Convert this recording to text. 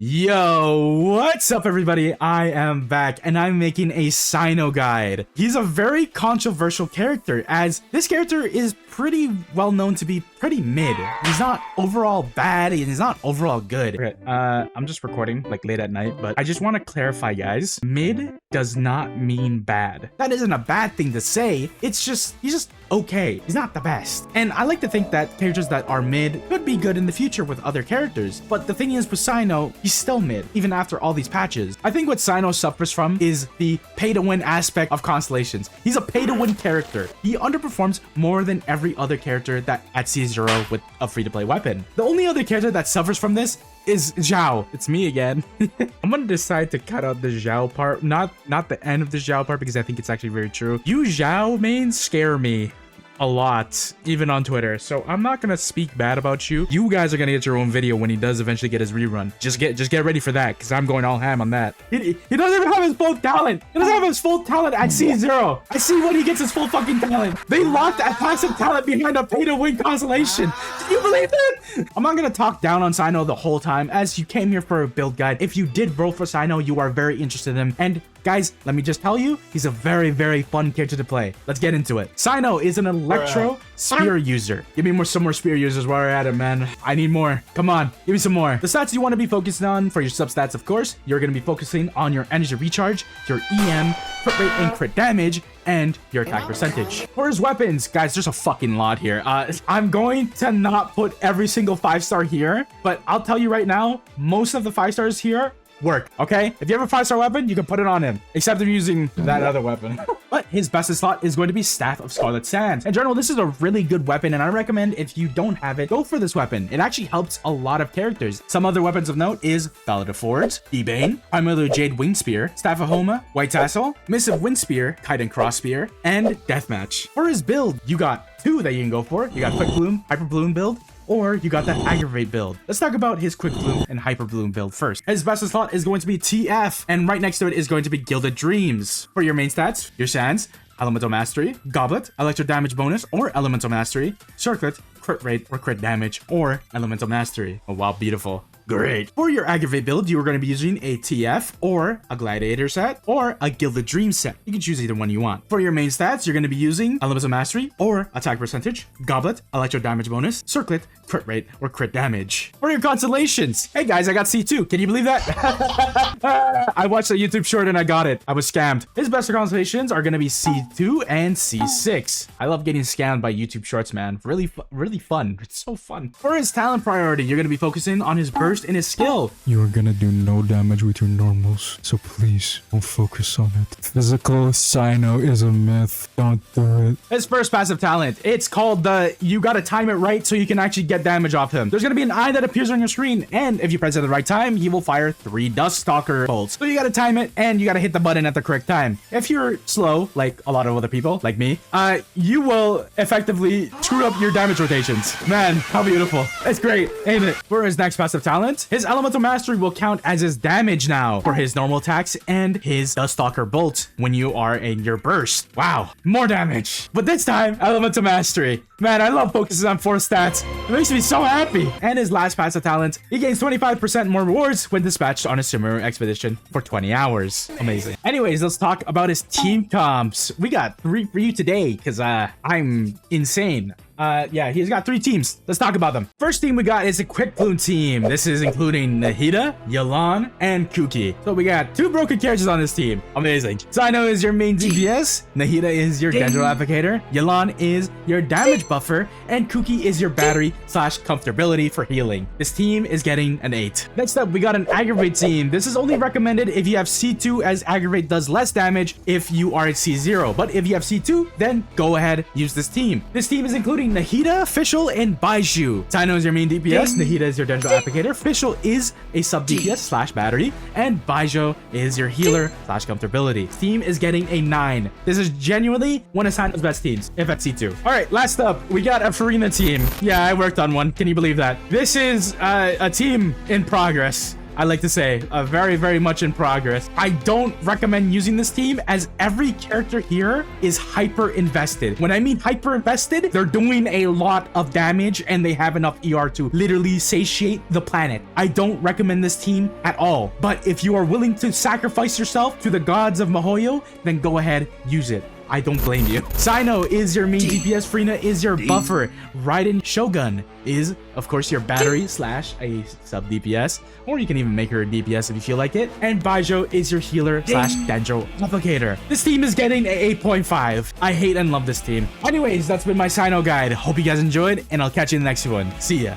Yo, what's up everybody? I am back and I'm making a Cyno guide. He's a very controversial character as this character is pretty well known to be pretty mid. He's not overall bad and he's not overall good. Okay, I'm just recording like late at night, but I just want to clarify guys, mid does not mean bad. That isn't a bad thing to say. It's just, he's just okay. He's not the best. And I like to think that characters that are mid could be good in the future with other characters. But the thing is with Cyno, he's still mid, even after all these patches. I think what Cyno suffers from is the pay-to-win aspect of Constellations. He's a pay-to-win character. He underperforms more than every other character that at C0 with a free-to-play weapon. The only other character that suffers from this is Zhao. It's me again. I'm gonna decide to cut out the Zhao part, not the end of the Zhao part, because I think it's actually very true. You Zhao mains scare me a lot, even on Twitter, so I'm not gonna speak bad about you. You guys are gonna get your own video when he does eventually get his rerun. Just get ready for that, because I'm going all ham on that. He doesn't even have his full talent. He doesn't have his full talent at C0. I see when he gets his full fucking talent. They locked a passive talent behind a pay-to-win constellation. Do you believe that? I'm not gonna talk down on Cyno the whole time, as you came here for a build guide. If you did roll for Cyno, you are very interested in him, and guys, let me just tell you, he's a very, very fun character to play. Let's get into it. Cyno is an Electro Spear user. Give me some more Spear users while we're at it, man. I need more. Come on, give me some more. The stats you want to be focusing on for your sub stats, of course, you're going to be focusing on your energy recharge, your EM, crit rate and crit damage, and your attack percentage. For his weapons, guys, there's a fucking lot here. I'm going to not put every single 5-star here, but I'll tell you right now, most of the 5-stars here work, okay? If you have a 5-star weapon, you can put it on him, except if you're using that other weapon. But his best slot is going to be Staff of Scarlet Sands. In general, this is a really good weapon, and I recommend if you don't have it, go for this weapon. It actually helps a lot of characters. Some other weapons of note is Ballad of Fords, D-Bane, Primarily Jade Wing Spear, Staff of Homa, White Tassel, Missive Wind Spear, Kite and Cross Spear, and Deathmatch. For his build, you got two that you can go for. You got Quick Bloom, Hyper Bloom build, or you got that Aggravate build. Let's talk about his Quick Bloom and Hyper Bloom build first. His best slot is going to be TF, and right next to it is going to be Gilded Dreams. For your main stats, your Sands, Elemental Mastery, Goblet, Electro Damage Bonus, or Elemental Mastery, Circlet, Crit Rate, or Crit Damage, or Elemental Mastery. Oh wow, beautiful. Great. For your Aggravate build, you are going to be using a TF, or a Gladiator set, or a Gilded Dream set. You can choose either one you want. For your main stats, you're going to be using Elemental Mastery, or Attack Percentage, Goblet, Electro Damage Bonus, Circlet, Crit Rate, or Crit Damage. For your Constellations, hey guys, I got C2. Can you believe that? I watched a YouTube short and I got it. I was scammed. His best constellations are going to be C2 and C6. I love getting scammed by YouTube shorts, man. Really fun. It's so fun. For his talent priority, you're going to be focusing on his burst and his skill. You are gonna do no damage with your normals, so please don't focus on it. Physical Cyno is a myth. Don't do it. His first passive talent, it's called the you gotta time it right so you can actually get damage off him. There's gonna be an eye that appears on your screen, and if you press it at the right time, he will fire 3 Dust Stalker bolts. So you gotta time it, and you gotta hit the button at the correct time. If you're slow, like a lot of other people, like me, you will effectively screw up your damage rotations. Man, how beautiful. It's great, ain't it? For his next passive talent, his Elemental Mastery will count as his damage now for his normal attacks and his Dust Stalker bolt when you are in your burst. Wow, more damage. But this time, Elemental Mastery. Man, I love focusing on 4 stats. It makes me so happy. And his last passive talent, he gains 25% more rewards when dispatched on a similar expedition for 20 hours. Amazing. Anyways, let's talk about his team comps. We got 3 for you today because I'm insane. Yeah, he's got 3 teams. Let's talk about them. First team we got is a Quick Bloom team. This is including Nahida, Yelan, and Kuki. So we got 2 broken characters on this team. Amazing. Cyno is your main DPS, Nahida is your Dendro Applicator, Yelan is your damage buffer, and Kuki is your battery / comfortability for healing. This team is getting an 8. Next up, we got an Aggravate team. This is only recommended if you have C2, as Aggravate does less damage if you are at C0. But if you have C2, then go ahead, use this team. This team is including Nahida, Fischl, and Baiju. Cyno is your main DPS, Nahida is your Dendro Applicator, Fischl is a sub DPS / battery, and Baiju is your healer / comfortability. This team is getting a 9. This is genuinely one of Cyno's best teams, if at C2. Alright, last up, we got a Farina team. Yeah, I worked on one. Can you believe that? This is a team in progress. I like to say, very, very much in progress. I don't recommend using this team as every character here is hyper invested. When I mean hyper invested, they're doing a lot of damage and they have enough ER to literally satiate the planet. I don't recommend this team at all. But if you are willing to sacrifice yourself to the gods of Mihoyo, then go ahead, use it. I don't blame you. Cyno is your main DPS. Frina is your buffer. Raiden Shogun is, of course, your battery slash a sub DPS, or you can even make her a DPS if you feel like it. And Baijo is your healer slash Dendro applicator. This team is getting a 8.5. I hate and love this team. Anyways, that's been my Cyno guide. Hope you guys enjoyed, and I'll catch you in the next one. See ya.